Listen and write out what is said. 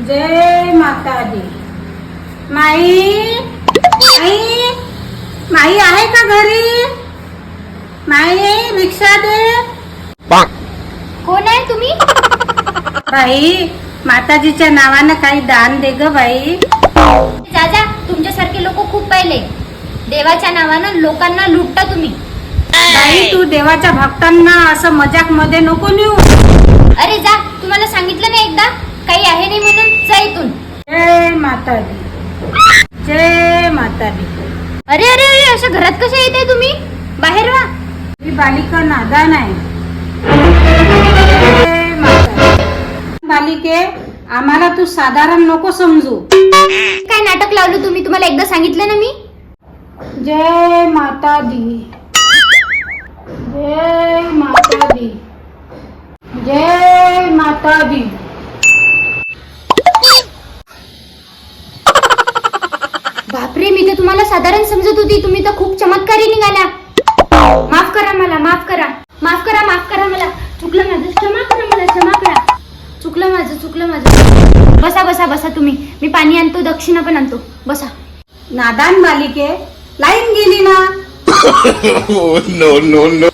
जय माता दी. माई माई माई आहे का घरी? माई रिक्षा दे. कोण आहे तुम्ही? बाई माताजीच्या नावानं काही दान दे ग बाई. जाजा, तुमच्यासारखे लोक खूप पाहिले. देवाच्या नावानं लोकांना लुटता तुम्ही. बाई तू देवाच्या भक्तांना असं मजाक मध्ये नको नेऊ. अरे जा, तुम्हाला सांगितलं ना एकदा, काही आहे नाही म्हणून. जा इथून. जय माता दी. जय माता दी. अरे अरे अरे, अशा घरात कशा येते तुम्ही? बाहेर वा. ही बालिका नादान आहे. जय माता दी. बालिके आम्हाला तू साधारण नको समजू. काय नाटक लावलं तुम्ही? तुम्हाला एकदा सांगितलं ना मी. जय माता दी. जय माता दी. जय माता दी. बापरे, मी तर तुम्हाला साधारण समजत होती. तुम्ही तर खूप चमत्कारी निघाला. माफ करा मला, माफ करा, माफ करा, माफ करा मला. चुकलं माझं, क्षमा करा मला, क्षमा करा. चुकलं माझं, चुकलं माझं. बसा बसा बसा तुम्ही. मी पाणी आणतो, दक्षिणा पण आणतो. बसा. नादान बालिके, लाईन गेली ना. No, no, no.